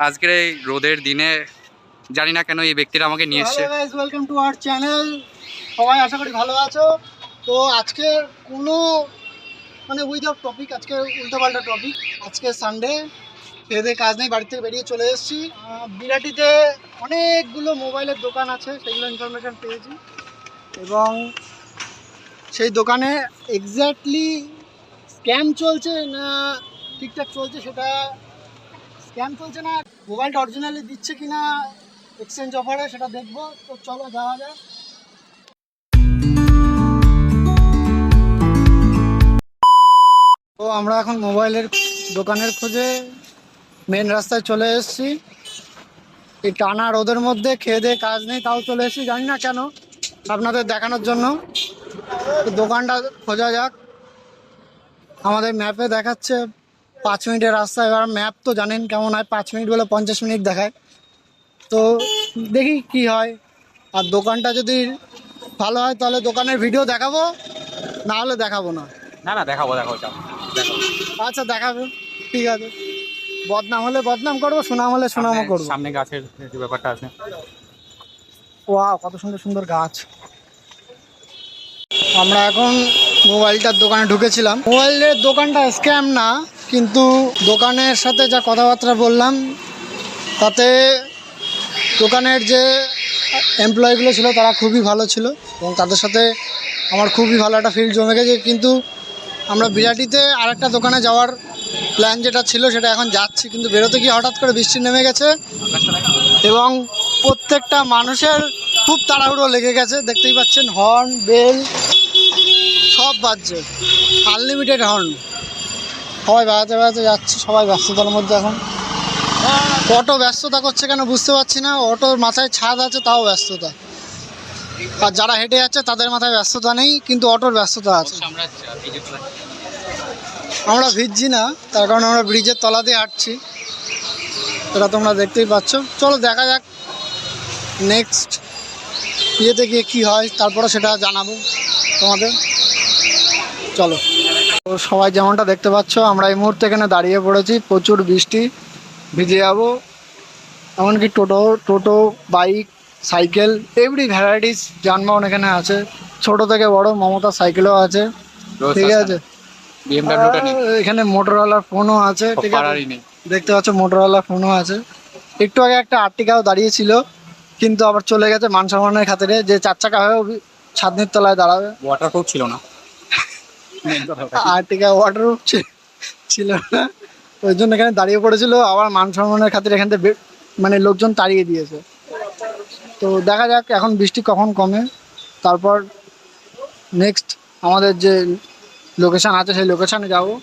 আজকের এই রোদের দিনে জানি না কেন এই ব্যক্তিরা আমাকে নিয়ে এসেছে। Hello guys, welcome to our channel. সবাই আশা করি ভালো আছো। তো আজকে কোনো উইদাউট টপিক, আজকে উল্টোপাল্টা টপিক। আজকে সানডে, খেয়ে কাজ নেই, বাড়ি থেকে বেরিয়ে চলে এসেছি। বিরাটিতে অনেকগুলো মোবাইলের দোকান আছে, সেগুলো ইনফরমেশান পেয়েছি এবং সেই দোকানে এক্স্যাক্টলি স্ক্যাম চলছে না ঠিকঠাক চলছে, সেটা স্ক্যাম চলছে না মোবাইলটা অরিজিনালি দিচ্ছে কিনা এক্সচেঞ্জ অফারে, সেটা দেখবো। তো চলো যাওয়া যাক। তো আমরা এখন মোবাইলের দোকানের খোঁজে মেন রাস্তায় চলে এসেছি। এই টানা রোদের মধ্যে খেয়ে দিয়ে কাজ নেই, তাও চলে এসেছি, জানি না কেন, আপনাদের দেখানোর জন্য। তো দোকানটা খোঁজা যাক। আমাদের ম্যাপে দেখাচ্ছে 5 মিনিটের রাস্তা। এবার ম্যাপ তো জানেন কেমন হয়, 5 মিনিট বলে 50 মিনিট দেখায়। তো দেখি কি হয়। আর দোকানটা যদি ভালো হয় তাহলে দোকানের ভিডিও দেখাবো, না হলে দেখাবো না। না দেখাবো। আচ্ছা দেখাবো, ঠিক আছে। বদনাম হলে বদনাম করবো, সুনাম হলে সুনামও করবো। সামনে গাছের যে ব্যাপারটা আছে, ওয়াও, কত সুন্দর সুন্দর গাছ। আমরা এখন মোবাইলটার দোকানে ঢুকেছিলাম। মোবাইলের দোকানটা স্ক্যাম না, কিন্তু দোকানের সাথে যা কথাবার্তা বললাম তাতে দোকানের যে এমপ্লয়িগুলো ছিল তারা খুবই ভালো ছিল এবং তাদের সাথে আমার খুবই ভালো একটা ফিল জমে গেছে। কিন্তু আমরা বিরাটিতে আরেকটা দোকানে যাওয়ার প্ল্যান যেটা ছিল সেটা এখন যাচ্ছি, কিন্তু বেরোতে গিয়ে হঠাৎ করে বৃষ্টি নেমে গেছে এবং প্রত্যেকটা মানুষের খুব তাড়াহুড়ো লেগে গেছে। দেখতেই পাচ্ছেন, হর্ন বেল সব বাজছে, আনলিমিটেড হর্ন। সবাই বাজাতে বাজাতে যাচ্ছে, সবাই ব্যস্ততার মধ্যে। এখন অটো ব্যস্ততা করছে কেন বুঝতে পারছি না। অটোর মাথায় ছাদ আছে, তাও ব্যস্ততা। আর যারা হেঁটে যাচ্ছে তাদের মাথায় ব্যস্ততা নেই, কিন্তু অটোর ব্যস্ততা আছে। আমরা ভিজছি না, তার কারণ আমরা ব্রিজের তলা দিয়ে হাঁটছি, সেটা তোমরা দেখতেই পাচ্ছ। চলো দেখা যাক নেক্সট ইয়েতে গিয়ে কী হয়, তারপরে সেটা জানাবো তোমাদের। চলো। তো সবাই যেমনটা দেখতে পাচ্ছ, আমরা এই মুহূর্তে এখানে দাঁড়িয়ে পড়েছি। প্রচুর বৃষ্টি, ভিজে যাবো। এমনকি টোটো বাইক সাইকেল এভরি ভ্যারাইটিস যানবাহন এখানে আছে, ছোট থেকে বড়। মমতা সাইকেলও আছে, ঠিক আছে। এখানে মোটরওয়ালার ফোনও আছে, ঠিক আছে। দেখতে পাচ্ছ মোটরওয়ালা ফোনও আছে। একটু আগে একটা আর্টিকাও দাঁড়িয়েছিল, কিন্তু আবার চলে গেছে মান সম্মানের খাতিরে, যে 4 চাকা হয়েও ছাদনির তলায় দাঁড়াবে। ওয়াটারপ্রুফ ছিল না, আর্টিকা ওয়াটারপ্রুফ ছিল না, ওই জন্য এখানে দাঁড়িয়ে পড়েছিল। আবার মান সম্মানের খাতিরে এখান থেকে লোকজন তাড়িয়ে দিয়েছে। তো দেখা যাক এখন বৃষ্টি কখন কমে, তারপর নেক্সট আমাদের যে লোকেশান আছে সেই লোকেশানে যাবো।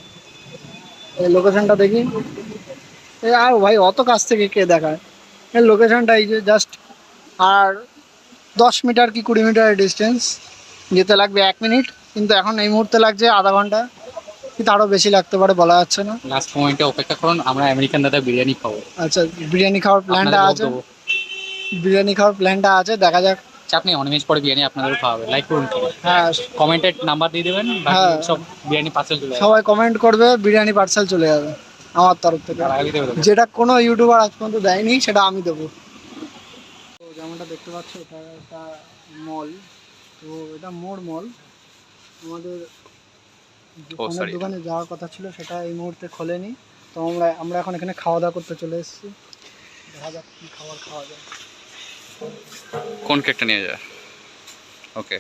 এই লোকেশানটা দেখি। আর ভাই অত কাছ থেকে কে দেখায়, এই লোকেশানটা এই যে জাস্ট। আর 10 মিটার কি 20 মিটারের ডিস্টেন্স, যেতে লাগবে 1 মিনিট, কিন্তু এখন এই মুহূর্তে লাগছে আধা ঘন্টা, কি তারও বেশি লাগতে পারে, বলা যাচ্ছে না। লাস্ট মোমেন্টে অপেক্ষা করুন, আমরা আমেরিকান দাদা বিরিয়ানি খাবো। আচ্ছা, বিরিয়ানি খাওয়ার প্ল্যানটা আছে, দেখা যাক। আপনি অনেক পরে বিরিয়ানি আপনাদেরও খাওয়াবে, লাইক করুন। হ্যাঁ, কমেন্টেড নাম্বার দিয়ে দেবেন, হ্যাঁ, সব বিরিয়ানি পার্সেল চলে যাবে। সবাই কমেন্ট করবে, বিরিয়ানি পার্সেল চলে যাবে আমার তরফ থেকে। যেটা কোনো ইউটিউবার আজ পর্যন্ত দেয়নি, সেটা আমি দেবো। তো যেমনটা দেখতে পাচ্ছ, এটা একটা মল। তো এটা মোর মল। আমাদের ফোনের দোকানে যাওয়ার কথা ছিল, সেটা এই মুহূর্তে খোলেনি। তো আমরা এখন এখানে খাওয়া দাওয়া করতে চলে এসেছি। দেখা যাক কী খাওয়া যায়। কোন কেকটা নিয়ে যায়? ওকে,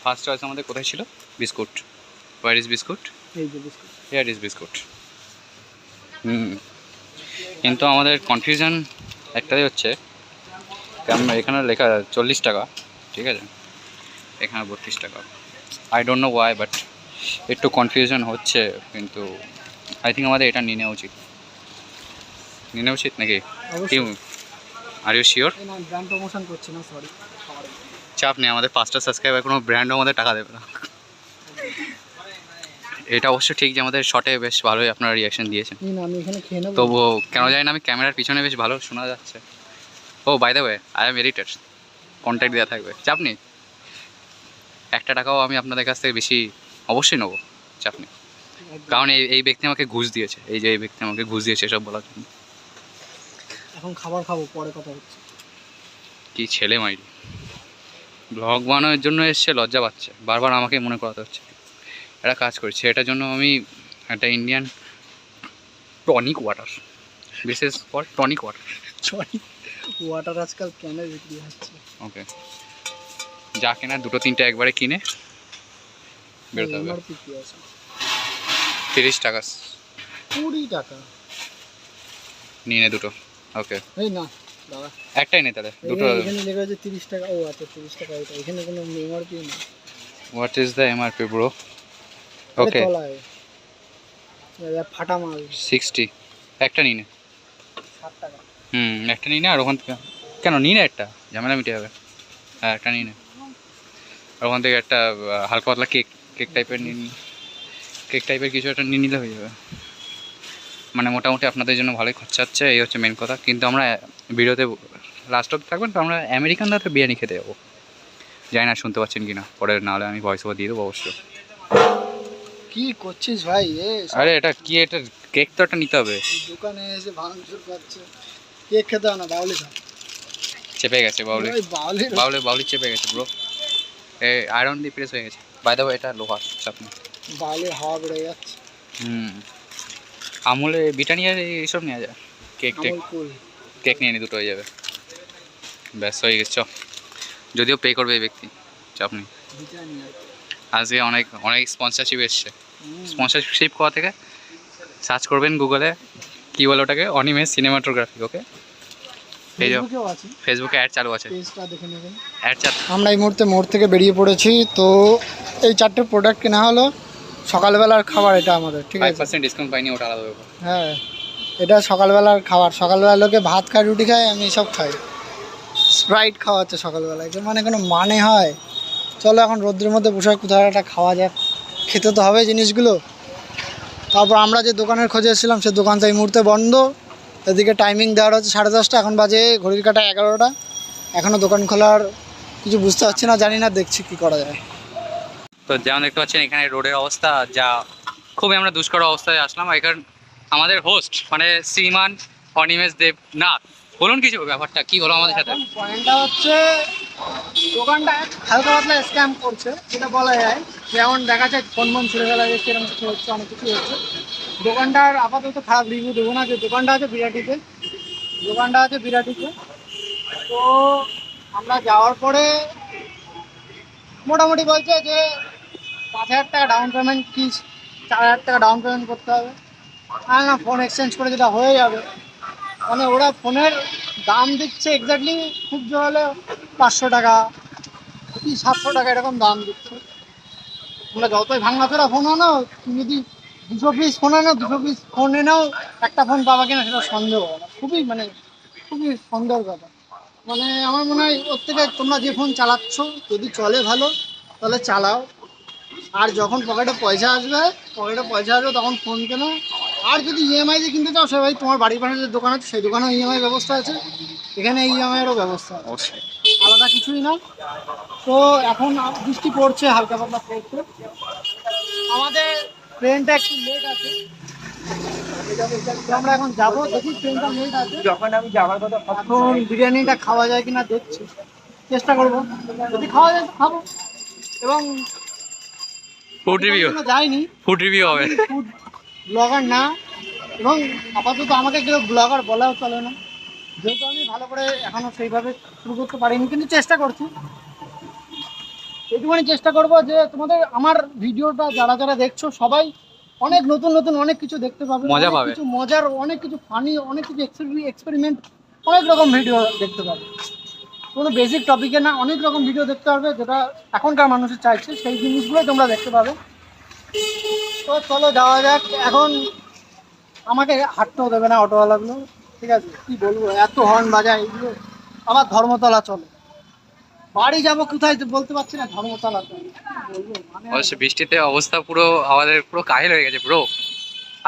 ফার্স্ট চয়েস আমাদের কোথায় ছিল? বিস্কুট। Where is biscuit? এই যে বিস্কুট, হিয়ার ইজ বিস্কুট। কিন্তু আমাদের কনফিউশন একটাই হচ্ছে, কারণ এখানে লেখা 40 টাকা, ঠিক আছে, এখানে 32 টাকা। I don't know Y, but একটু কনফিউশন হচ্ছে। কিন্তু আই থিঙ্ক আমাদের এটা নিয়ে নেওয়া উচিত নাকি? Are you sure? Brand promotion করছি না, সরি। চাপ নেই, আমাদের 5টা সাবস্ক্রাইবার কোনো ব্র্যান্ডও আমাদের টাকা দেবে না। এটা অবশ্য ঠিক যে আমাদের শর্টে বেশ ভালোই আপনারা রিয়াকশন দিয়েছেন, তবুও কেন জানি না আমি ক্যামেরার পিছনে বেশ ভালো শোনা যাচ্ছে। Oh by the way, I'm editor, contact দেওয়া থাকবে, চাপ নেই। 1 টাকাও আমি আপনাদের কাছ থেকে বেশি অবশ্যই নেবো, চাপ নেই। কারণ এই ব্যক্তি আমাকে ঘুষ দিয়েছে, এই ব্যক্তি আমাকে ঘুষ দিয়েছে এসব বলার জন্য। এখন খাবার খাবো, পরে কথা হচ্ছে। কি ছেলে মাইরি, ব্লগ বানানোর জন্য এসছে, লজ্জা পাচ্ছে, বারবার আমাকে মনে করাতে হচ্ছে। একটা কাজ করছে, এটার জন্য আমি একটা ইন্ডিয়ান টনিক ওয়াটার, বিশেষ ফর টনিক ওয়াটার। ওয়াটার আজকাল কেনে বিক্রি হচ্ছে। ওকে, যা কেনার দুটো তিনটে একবারে কিনে বেরোতে হবে। MRP কি আছে? 30 টাকা 20 টাকা নিয়ে নে দুটো। ওকে, এই না দাদা, একটাই নে তাহলে, দুটো। এখানে লেখা আছে 30 টাকা। ও আচ্ছা 30 টাকা, এটা এখানে কোনো MRP নেই। What is the MRP bro? Okay, তলায় ফাটা মাল 60, একটা নিয়ে নে। 60 টাকা। একটা নিয়ে নে, আর ওখান থেকে কেন নিয়ে নে, একটা ঝামেলা মিটে যাবে। হ্যাঁ, একটা নিয়ে নে, আর ওখান থেকে একটা হালকা পাতলা কেক কেক টাইপের নিয়ে কেক টাইপের কিছু একটা নিয়ে নিলে হয়ে যাবে। মানে মোটামুটি আপনাদের জন্য ভালোই খরচা হচ্ছে, এই হচ্ছে মেন কথা। কিন্তু আমরা ভিডিওতে লাস্ট অব্দি থাকবেন তো, আমরা আমেরিকান রাতে বিরিয়ানি খেতে যাবো। জানি না শুনতে পাচ্ছেন কিনা, পরে নাহলে আমি ভয়েস ওভার দিয়ে দেবো অবশ্যই। কি করছিস ভাই? আরে এটা কি, এটা কেক তো একটা নিতে হবে। দোকানে এসে ভাঙচুর করছে। কেক খেতে হয় না, বাউলি খা। চেপে গেছে বাউলি, বাউলি চেপে গেছে ব্রো। আয়রন দিয়ে প্রেস হয়ে গেছে। বাই দ্য ওয়ে, এটা লোহার চাপনি। বাউলির হাওয়া বেড়ে যাচ্ছে। আমুলে ব্রিটানিয়ার এইসব নেওয়া যায়। কেক টেক, কেক নিয়ে নি, দুটো হয়ে যাবে। ব্যাস হয়ে গেছে। যদিও পে করবে এই ব্যক্তি, চাপ নেই। আজকে অনেক অনেক স্পন্সরশিপ এসছে। স্পন্সরশিপ কোথা থেকে? সার্চ করবেন গুগলে, কী বলে ওটাকে, অনিমেষ সিনেমাটোগ্রাফি। ওকে, ফেসবুকে অ্যাড চালু আছে, অ্যাড চালু। আমরা এই মুহূর্তে মোড় থেকে বেরিয়ে পড়েছি। তো এই 4টে প্রোডাক্ট কেনা হলো, সকালবেলার খাবার এটা আমাদের, ঠিক আছে? 5% ডিসকাউন্ট পাইনি, ওটা আলাদা ব্যাপার। হ্যাঁ, এটা সকালবেলার খাবার। সকালবেলা লোকে ভাত খায়, রুটি খায়, আমি সব খাই। স্প্রাইট খাওয়া হচ্ছে সকালবেলায়, মানে কোনো মানে হয়? চলো এখন রোদ্রের মধ্যে বসে কোথাও একটা খাওয়া যাক, খেতে তো হবে জিনিসগুলো। তারপর আমরা যে দোকানের খোঁজে এসেছিলাম, সে দোকানটা এই মুহূর্তে বন্ধ। এদিকে টাইমিং দেওয়ার হচ্ছে 10:30, এখন বাজে ঘড়ির কাটা 11টা। এখনও দোকান খোলার কিছু বুঝতে পারছি না, জানি না, দেখছি কি করা যায়। তো যেমন দেখতে পাচ্ছেন এখানে রোডের অবস্থা যা, খুবই আমরা দুষ্কর অবস্থায় আসলাম। এখানে আমাদের হোস্ট মানে শ্রীমান অনিমেষ দেবনাথ, বলুন কিছু, ব্যাপারটা কি হলো আমাদের সাথে? পয়েন্টটা হচ্ছে, দোকানটা হালকা পাতলা স্ক্যাম করছে, যেটা বলা যায়। যেমন দেখা যায় ফোন ছুড়ে ফেলা যাচ্ছে, এরকম কিছু হচ্ছে, অনেক কিছু হচ্ছে। দোকানটার আপাতত খারাপ রিভিউ দেবো না। যে দোকানটা আছে বিরাটিতে, তো আমরা যাওয়ার পরে মোটামুটি বলছে যে 5,000 টাকা ডাউন পেমেন্ট, কি 4,000 টাকা ডাউন পেমেন্ট করতে হবে। আর না, ফোন এক্সচেঞ্জ করে যেটা হয়ে যাবে। মানে ওরা ফোনের দাম দিচ্ছে এক্স্যাক্টলি খুব জোর হলে 500 টাকা কি 700 টাকা, এরকম দাম দিচ্ছে। তোমরা যতই ভাঙাচোরা ফোন আনো, তুমি যদি 200 পিস ফোন আনো, 200 পিস ফোন এনেও একটা ফোন পাবা কিনা সেটা সন্দেহ। খুবই সন্দেহের কথা। মানে আমার মনে হয় ওর থেকে তোমরা যে ফোন চালাচ্ছ, যদি চলে ভালো তাহলে চালাও। আর যখন পকেটে পয়সা আসবে তখন ফোন কেনো। আর যদি ইএমআই দিয়ে কিনতে চাও, সে ভাই তোমার বাড়ির পাশে যে দোকান আছে, সেই দোকানেও ইএমআই ব্যবস্থা আছে, এখানে ইএমআইয়েরও ব্যবস্থা আছে, আলাদা কিছুই না। তো এখন বৃষ্টি পড়ছে, হালকা পাতলা পড়ছে। আমাদের ট্রেনটা একটু লেট আছে, আমরা এখন যাবো। দেখি ট্রেনটা লেট আছে, যখন আমি যাওয়ার কথা, এখন বিরিয়ানিটা খাওয়া যায় কিনা দেখছি, চেষ্টা করবো। যদি খাওয়া যায় তো খাবো। এবং ফুড রিভিউ যাইনি, ফুড রিভিউ হবে। ফুড ব্লগার না, এবং আপাতত আমাকে কেউ ব্লগার বলাও চলে না, যেহেতু আমি ভালো করে এখনো সেইভাবে শুরু করতে পারিনি। কিন্তু চেষ্টা করছি, এইটুখানি চেষ্টা করবো যে তোমাদের আমার ভিডিওটা যারা যারা দেখছো, সবাই অনেক নতুন নতুন অনেক কিছু দেখতে পাবে, মজা পাবে, কিছু মজার, অনেক কিছু ফানি, অনেক কিছু এক্সপেরিমেন্ট, অনেক রকম ভিডিও দেখতে পাবে। কোনো বেসিক টপিকে না, অনেক রকম ভিডিও দেখতে পারবে, যেটা এখনকার মানুষের চাইছে, সেই জিনিসগুলোই তোমরা দেখতে পাবে। তো চলো যাওয়া যাক। এখন আমাকে হাঁটতেও দেবে না অটোওয়ালাগুলো, ঠিক আছে? কি বলবো, এত হর্ন বাজায় এইগুলো। আবার ধর্মতলা চলো, বাড়ি যাবো কোথায় বলতে পারছি না, ধর্মতলা চলো, বলবো মানে। অবশ্য বৃষ্টিতে অবস্থা পুরো আমাদের পুরো কাহিল হয়ে গেছে bro.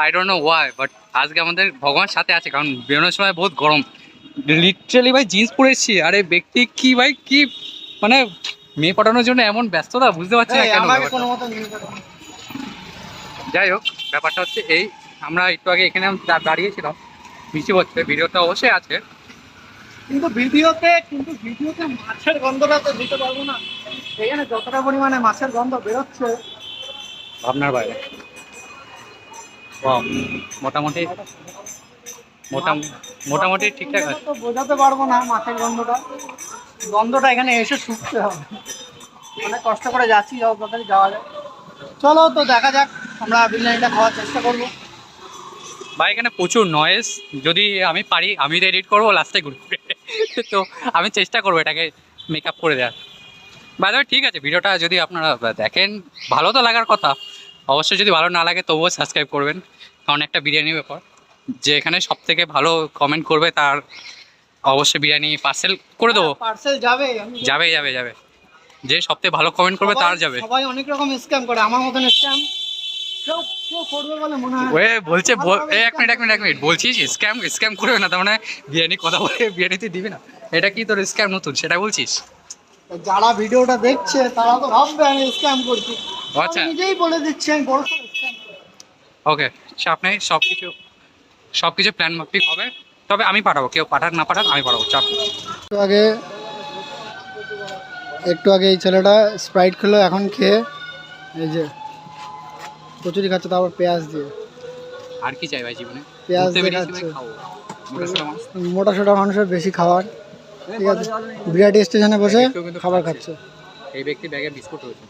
I don't know Y, but আজকে আমাদের ভগবান সাথে আছে, কারণ বেরোনোর সময় বহুত গরম। লিটারালি ভাই জিন্স পরেছি, আরে ব্যক্তি কি ভাই কি, মানে মেয়ে পটানোর জন্য এমন ব্যস্ততা, বুঝতে পারছি না কেন। যাই হোক, ব্যাপারটা হচ্ছে এই, আমরা একটু আগে এখানে দাঁড়িয়েছিলাম, বৃষ্টি হচ্ছে, ভিডিওটা অবশ্যই আছে, কিন্তু ভিডিওতে মাছের গন্ধটা তো দিতে পারবো না। এখানে যতটা পরিমাণে মাছের গন্ধ বেরোচ্ছে আপনার বাইরে মোটামুটি মোটামুটি ঠিকঠাক আছে। তো বোঝাতে পারবো না মাছের গন্ধটা এখানে এসে শুকতে হবে। অনেক কষ্ট করে যাচ্ছি, যাওয়ার তাড়াতাড়ি যাওয়া যায়। চলো তো দেখা যাক, আমরা বিরিয়ানিটা খাওয়ার চেষ্টা করবো। ভাই এখানে প্রচুর নয়েজ, যদি আমি পারি আমি তো এডিট করবো লাস্টে ঘুরবে তো আমি চেষ্টা করবো এটাকে মেকআপ করে দেওয়ার। বাই দ্য ওয়ে ঠিক আছে, ভিডিওটা যদি আপনারা দেখেন ভালো তো লাগার কথা, অবশ্যই যদি ভালো না লাগে তবুও সাবস্ক্রাইব করবেন, কারণ একটা বিরিয়ানির ব্যাপার, যে এখানে সব থেকে ভালো কমেন্ট করবে তার অবশ্যই বিরিয়ানি পার্সেল করে দেবো। পার্সেল যাবে, যাবে যে সব থেকে ভালো কমেন্ট করবে তার যাবে। সবাই অনেক রকম স্ক্যাম করে, আমার মতন স্ক্যাম কেউ করবে বলে মনে হয়? ওয়ে বলছে এক মিনিট বলছিস স্ক্যাম করবে না, তার মানে বিরিয়ানি কথা বলে বিরিয়ানি তুই দিবি না, এটা কি তোর স্ক্যাম নতুন সেটা বলছিস? যারা ভিডিওটা দেখছে তারা তো ভাববে আমি স্ক্যাম করছি। আচ্ছা নিজেই বলে দিচ্ছি আমি বড় স্ক্যাম। ওকে, চাপ নেই, সব কিছু প্ল্যান মাফিক হবে, তবে আমি পাঠাবো, কেউ পাঠাক না পাঠাক আমি পাঠাবো, চাপ নেই। একটু আগে এই ছেলেটা স্প্রাইট খেলো, এখন খেয়ে এই যে কচুরি খাচ্ছে, তারপর পেঁয়াজ দিয়ে। আর কি চাই ভাই জীবনে? পেঁয়াজ ঘুরতে দিয়ে বেরিয়েছি ভাই, খাচ্ছে। খাবো। মোটাসোটা মানুষ। মোটাসোটা মানুষের বেশি খাবার, ঠিক আছে। বিরাটি স্টেশনে বসে কেউ কিন্তু খাবার খাচ্ছে। খাচ্ছে। এই ব্যক্তি ব্যাগে বিস্কুট রয়েছে,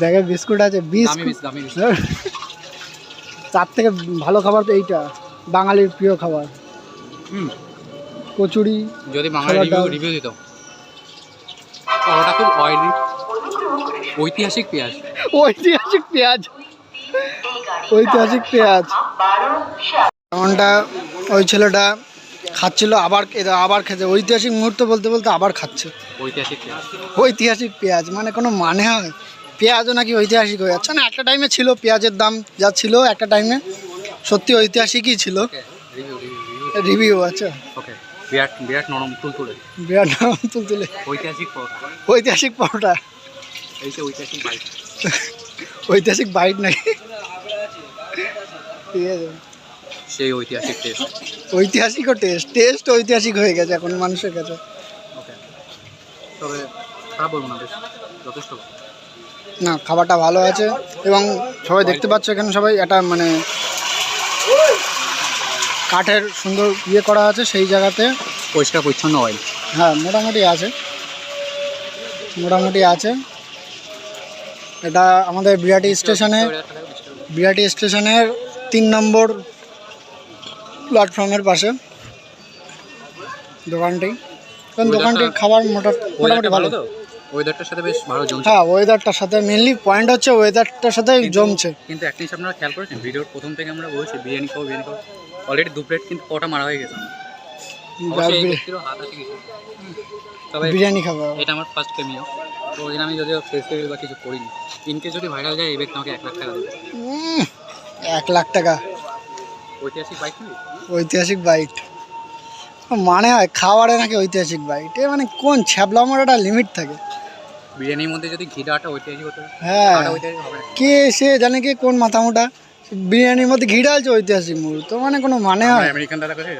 ব্যাগে বিস্কুট আছে, দামি বিস্কুট। 4 থেকে ভালো খাবার তো এইটা, বাঙালির প্রিয় খাবার। কচুরি। যদি বাঙালি রিভিউ দিত, ওটা খুব অয়েলি, ঐতিহাসিক পেঁয়াজ। এমনটা ওই ছেলেটা খাচ্ছিল, আবার খেতে, ঐতিহাসিক মুহূর্ত বলতে বলতে আবার খাচ্ছে ঐতিহাসিক পেঁয়াজ। মানে কোনো মানে হয়? পেঁয়াজও নাকি ঐতিহাসিক হয়ে যাচ্ছে না। একটা টাইমে ছিল পেঁয়াজের দাম যা ছিল, একটা টাইমে সত্যি ঐতিহাসিকই ছিল। রিভিউ আচ্ছা, বিরাট নরম তুলতুলে ঐতিহাসিক পরোটা, ঐতিহাসিক বাইট নাকি, ঠিক আছে। সেই ঐতিহাসিক টেস্ট, ঐতিহাসিকও টেস্ট ঐতিহাসিক হয়ে গেছে এখন মানুষের কাছে। তবে খারাপ বলবো না, বেশ যথেষ্ট। না, খাবারটা ভালো আছে, এবং সবাই দেখতে পাচ্ছ এখানে সবাই একটা মানে কাঠের সুন্দর ইয়ে করা আছে সেই জায়গাতে, পরিষ্কার পরিচ্ছন্ন অয়েল। হ্যাঁ মোটামুটি আছে। এটা আমাদের বিরাটি স্টেশনের 3 নম্বর প্ল্যাটফর্মের পাশে দোকানটি। দোকানটির খাবার মোটামুটি ভালো। ওয়েদারটার সাথে বেশ ভালো জমছে। হ্যাঁ, ওয়েদারটার সাথে মেনলি পয়েন্ট হচ্ছে, ওয়েদারটার সাথে জমছে। কিন্তু একটা জিনিস আপনারা খেয়াল করেছেন, ভিডিওর প্রথম থেকে আমরা বলছি বিরিয়ানি খাবো, অলরেডি 2 প্লেট কিন্তু কটা মারা হয়ে গেছে। তবে বিরিয়ানি খাবো, এটা আমার ফার্স্ট কেমিও, তো ওই আমি যদিও ফেসিলিটি বা কিছু করিনি। ইনকেস যদি ভাইরাল যায়, এই ব্যক্তি আমাকে 1 লাখ টাকা দেবে। 1 লাখ টাকা? ঐতিহাসিক বাইট মানে হয় খাবারে নাকি ঐতিহাসিক বাইট? এ মানে কোন ছ্যাবলামার একটা লিমিট থাকে। বিরিয়ানির মধ্যে যদি ঘিটাটা ঐতিহাসিক হতো, হ্যাঁ, কে সে জানে, কে কোন মাথা মোটা বিরিয়ানির মধ্যে ঘি ডালছে ঐতিহাসিক মুহূর্ত, মানে কোনো মানে হয়? আমেরিকান দাদা কাছে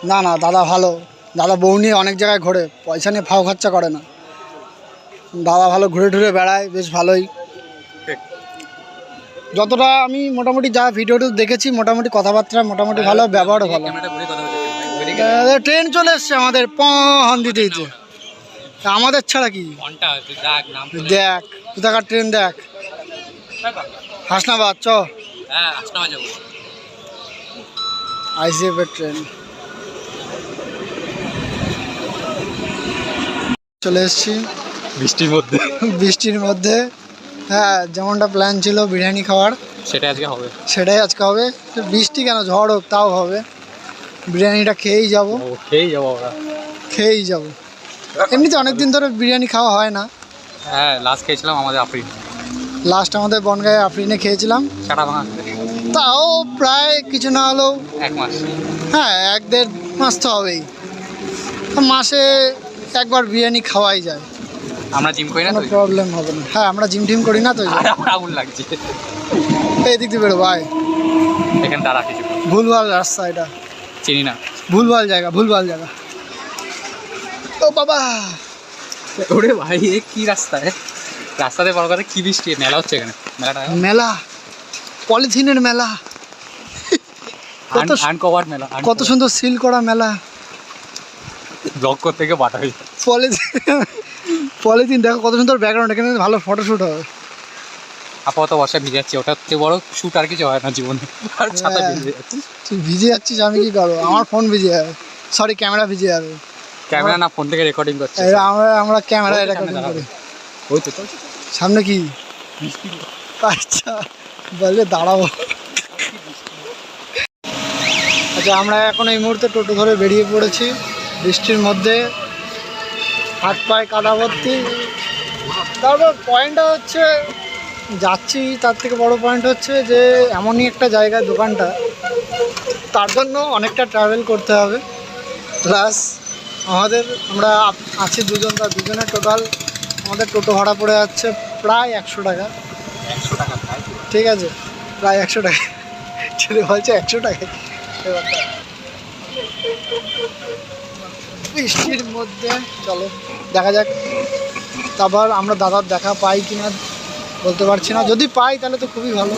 না, দাদা ভালো, দাদা বউ নিয়ে অনেক জায়গায় ঘোরে, পয়সা নিয়ে ফাও খরচা করে না। দাদা ভালো ঘুরে টুরে বেড়ায়, বেশ ভালোই। যতটা আমি মোটামুটি যা ভিডিওটা দেখেছি, মোটামুটি কথাবার্তা মোটামুটি ভালো, ব্যবহারও ভালো। ট্রেন চলে এসছে আমাদের পন দিতে, আমাদের ছাড়া কি দেখ, কোথাকার ট্রেন দেখ, হাসনাবাদ চ, ICF এর ট্রেন চলে এসছি বৃষ্টির মধ্যে। হ্যাঁ, যেমনটা প্ল্যান ছিল বিরিয়ানি খাওয়ার, সেটাই আজকে হবে। বৃষ্টি কেন, ঝড় হোক তাও হবে, বিরিয়ানিটা খেয়েই যাবো। এমনিতে অনেকদিন ধরে বিরিয়ানি খাওয়া হয় না। হ্যাঁ, লাস্ট খেয়েছিলাম আমাদের বনগাঁয়ে আফরিনে খেয়েছিলাম, তাও প্রায় কিছু না হলেও 1 মাস। হ্যাঁ, 1-1.5 মাস তো হবেই। মাসে একবার বিরিয়ানি খাওয়াই যায়, আমরা জিম করি না, কোনো প্রবলেম হবে না। হ্যাঁ, আমরা জিম টিম করি না তো, আগুন লাগছে। এই দিক দিয়ে বেরো ভাই, এখানে দাঁড়া, কিছু ভুলভাল রাস্তা এটা। চিনি না। ভুলভাল জায়গা। ও বাবা, ওরে ভাই এ কি রাস্তায়, রাস্তাতে বড় কথা কি বৃষ্টি, মেলা হচ্ছে এখানে, মেলা পলিথিনের মেলা, আনকভার্ড মেলা, কত সুন্দর সিল করা মেলা। ব্লগ করতে গিয়ে বাটা হয়ে যায়। পলিথিন দেখো কত সুন্দর ব্যাকগ্রাউন্ড, এখানে ভালো ফটোশ্যুট হবে। আপাতত বর্ষায় ভিজে যাচ্ছি, ওটার থেকে বড় শুট আর কিছু হয় না জীবনে। আর ছাতা ভিজে যাচ্ছি। তুই ভিজে যাচ্ছিস, আমি কি করবো? আমার ফোন ভিজে যাবে, সরি ক্যামেরা ভিজে যাবে। ক্যামেরা না, ফোন থেকে রেকর্ডিং করছে। আমরা ক্যামেরায় রেকর্ডিং করি। ওই তো সামনে কি? আচ্ছা বলে দাঁড়াবো। আচ্ছা আমরা এখন এই মুহূর্তে টোটো ধরে বেরিয়ে পড়েছি বৃষ্টির মধ্যে, হাত পায়ে কাদা ভর্তি। তারপর পয়েন্টটা হচ্ছে যাচ্ছি, তার থেকে বড় পয়েন্ট হচ্ছে যে এমনই একটা জায়গায় দোকানটা, তার জন্য অনেকটা ট্রাভেল করতে হবে। প্লাস আমরা আছি দুজন, তার দুজনের টোটাল আমাদের টোটো ভাড়া পড়ে যাচ্ছে প্রায় 100 টাকা। 100 টাকা ঠিক আছে, প্রায় 100 টাকা। ছেলে বলছে 100 টাকা। বৃষ্টির মধ্যে চলো দেখা যাক, তারপর আমরা দাদার দেখা পাই কিনা বলতে পারছি না, যদি পাই তাহলে তো খুবই ভালো।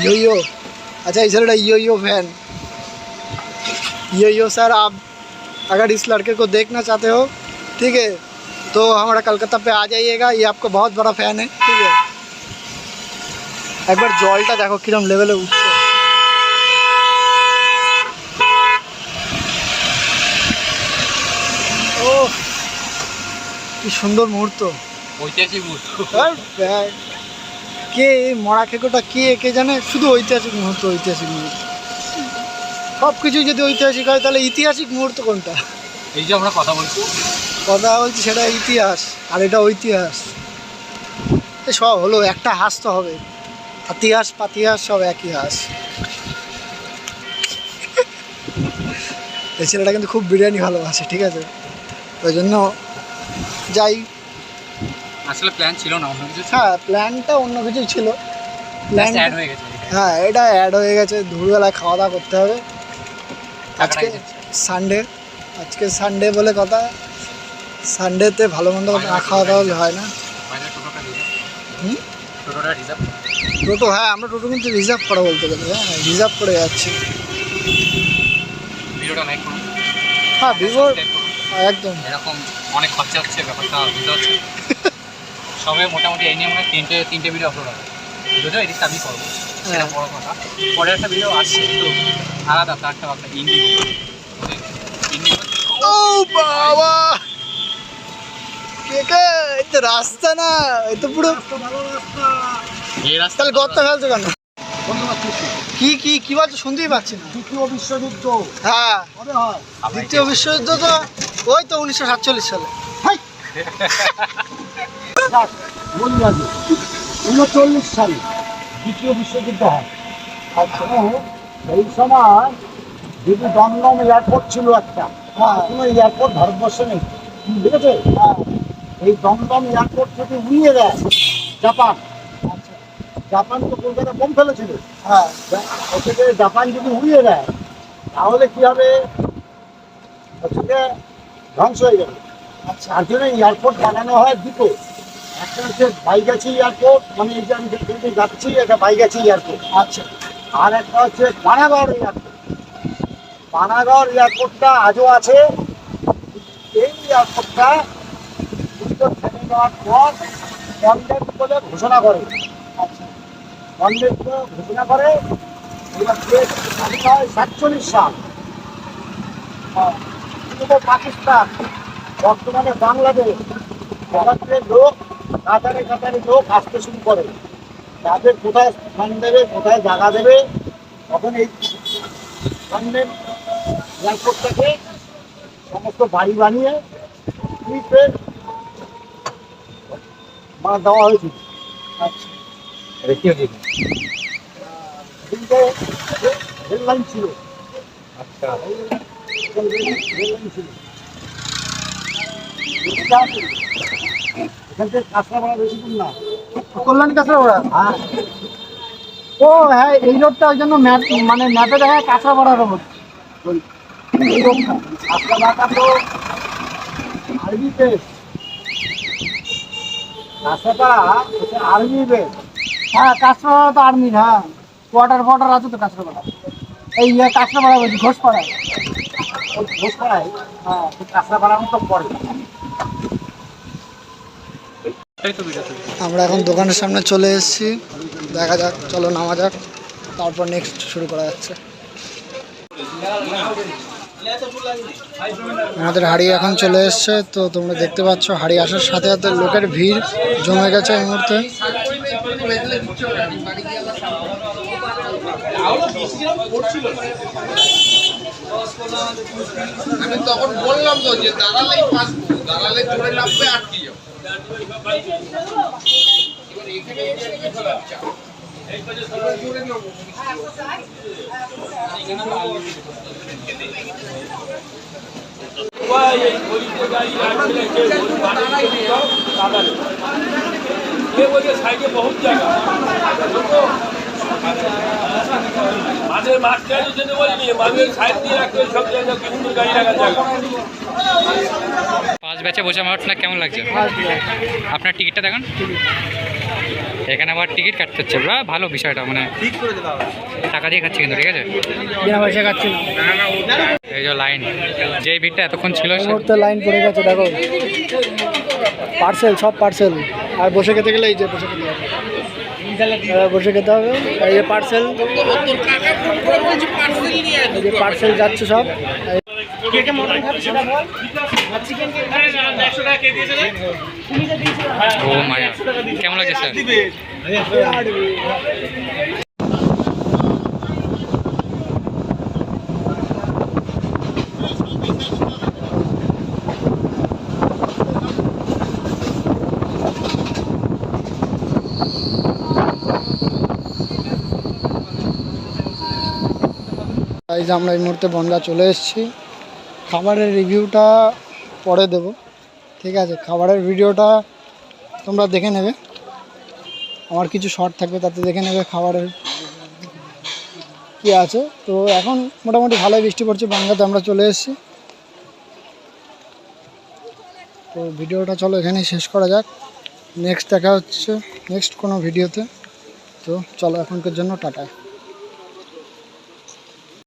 यो अच्छा इस यो फैन यो सर, आप अगर इस लड़के को देखना चाहते हो ठीक है तो हमारा कलकत्ता पे आ जाइएगा, ये आपको बहुत बड़ा फैन है। ठीक है, एक बार जलटा देखो किरम लेवले उठছে। ও কি সুন্দর মুহূর্ত, ঐতিহাসিক মুহূর্ত। কে এই মরা খেকোটা কে জানে, শুধু ঐতিহাসিক মুহূর্ত। সব কিছুই যদি ঐতিহাসিক হয় তাহলে ইতিহাসিক মুহূর্ত কোনটা? এই যে আমরা কথা বলছি সেটা ইতিহাস, আর এটা ঐতিহাস। সব হলো একটা হাস তো হবে, ইতিহাস পাতিহাস সব একই হাস। এই ছেলেটা কিন্তু খুব বিরিয়ানি ভালোবাসে, ঠিক আছে, ওই জন্য যাই। আসলে প্ল্যান ছিল না, অন্য কিছু। হ্যাঁ প্ল্যানটা অন্য কিছুই ছিল, প্ল্যান অ্যাড হয়ে গেছে। হ্যাঁ এটা অ্যাড হয়ে গেছে, দুপুরবেলায় খাওয়া দাওয়া করতে হবে। আজকে সানডে বলে কথা, সানডেতে ভালো মন্দ না খাওয়া দাওয়া হয় না। টোটো, হ্যাঁ আমরা টোটো কিন্তু রিজার্ভ করা বলতে গেলে, হ্যাঁ রিজার্ভ করে যাচ্ছি। হ্যাঁ ভিভোর একদম এরকম অনেক খরচা হচ্ছে, ব্যাপারটা বুঝতে পারছি। সবে মোটামুটি এই নিয়ে আমরা তিনটে ভিডিও আপলোড হবে, ভিডিওটা এডিট আমি করবো, সেটা বড় কথা। পরে একটা ভিডিও আসছে কিন্তু আলাদা, তারটা আপনার ও বাবা এই তো রাস্তা না, এই তো পুরো এই রাস্তা। তাহলে গর্ত ফেলছো কেন? কি বলছো, শুনতেই পাচ্ছি না। দ্বিতীয় বিশ্বযুদ্ধ, হ্যাঁ কবে হয়? দ্বিতীয় বিশ্বযুদ্ধ তো ওই তো 1947 সালে। 39 সালে দ্বিতীয় বিশ্বযুদ্ধ হয়। এই সময় যদি দমদম এয়ারপোর্ট ছিল একটা, কোনো এয়ারপোর্ট ভারতবর্ষে নেই, ঠিক আছে। এই দমদম এয়ারপোর্ট থেকে উড়িয়ে দেয় জাপান। জাপান তো কলকাতা বোম ফেলেছিল, হ্যাঁ ওখানে জাপান যদি উড়িয়ে দেয় তাহলে কি হবে, ওখানে ধ্বংস হয়ে যাবে। তার জন্য এয়ারপোর্ট বানানো হয় দুটো, একটা হচ্ছে বাইগাছি এয়ারপোর্ট, মানে এই যে আমি যেখানে যাচ্ছি এটা বাইগাছি এয়ারপোর্ট, আচ্ছা। আর একটা হচ্ছে পানাগড় এয়ারপোর্ট। পানাগড় এয়ারপোর্টটা আজও আছে। এই এয়ারপোর্টটা উত্তর থেমে যাওয়ার পর কনডেক্ট বলে ঘোষণা করে, কনডেক্ট ঘোষণা করে। এবার 47 সাল পূর্ব পাকিস্তান, বর্তমানে বাংলাদেশ, ভারতের লোক কাতারে লোক আসতে শুরু করে। তাদের কোথায় স্থান দেবে, কোথায় জায়গা দেবে, তখন এই গভর্নমেন্ট এয়ারপোর্টটাকে সমস্ত বাড়ি বানিয়ে দেওয়া হয়েছিল। আচ্ছা, রেললাইন ছিল। আচ্ছা, রেললাইন ছিল এখান থেকে কাঁচরাপাড়া বেশি দূর না, কল্যাণী কাঁচরাপাড়া। হ্যাঁ ও হ্যাঁ, এই রোডটা ওই জন্য ম্যাপ মানে ম্যাপে দেখা যায় কাঁচরাপাড়া রোড। এই রোডটা কাঁচরাপাড়া তো আর্মি বেস, কাঁচরাপাড়া হচ্ছে আর্মি বেস। হ্যাঁ কাঁচরাপাড়া তো আর্মির, হ্যাঁ কোয়ার্টার ফোয়ার্টার আছে তো কাঁচরাপাড়া। এই কাঁচরাপাড়া বলছি, ঘোষপাড়ায়। ওই ঘোষপাড়ায়, হ্যাঁ, কাঁচরাপাড়ার মতো পড়ে। আমরা এখন দোকানের সামনে চলে এসেছি, দেখা যাক, চলো নামা যাক, তারপর নেক্সট শুরু করা যাচ্ছে। আমাদের হাড়ি এখন চলে এসছে, তো তোমরা দেখতে পাচ্ছ হাড়ি আসার সাথে সাথে লোকের ভিড় জমে গেছে এই মুহূর্তে। আমি তখন বললাম তো যে দাঁড়ালেই ফাঁসবো, দাঁড়ালে জোরে নামবে আটকে যাবো। মাঝে মাঝখানে যেতে বলিনি, মাঝে সাইড দিয়ে রাখতে সব জায়গায় কিন্তু গাড়ি রাখার জায়গা। 5 ব্যাচে বসে আমার আপনার কেমন লাগছে? আপনার টিকিটটা দেখুন, এখানে আবার টিকিট কাটতে হচ্ছে। ভালো বিষয়টা, মানে টাকা দিয়ে খাচ্ছি কিন্তু, ঠিক আছে, বিনা পয়সা খাচ্ছি না। এই যে লাইন, যে ভিড়টা এতক্ষণ ছিল এই মুহূর্তে লাইন পড়ে গেছে, দেখো পার্সেল, সব পার্সেল। আর বসে খেতে গেলে এই যে বসে খেতে হবে, বসে খেতে হবে। এই যে পার্সেল, এই যে পার্সেল যাচ্ছে সব। ও মায়া, কেমন লাগছে স্যার? এই যে আমরা এই মুহূর্তে বনগা চলে এসেছি। খাবারের রিভিউটা পরে দেব, ঠিক আছে? খাবারের ভিডিওটা তোমরা দেখে নেবে, আমার কিছু শর্ট থাকবে তাতে দেখে নেবে খাবারের কি আছে। তো এখন মোটামুটি ভালোই বৃষ্টি পড়ছে, বনগাতে আমরা চলে এসেছি। তো ভিডিওটা চলো এখানেই শেষ করা যাক, নেক্সট দেখা হচ্ছে নেক্সট কোনো ভিডিওতে। তো চলো এখনকার জন্য টাটা।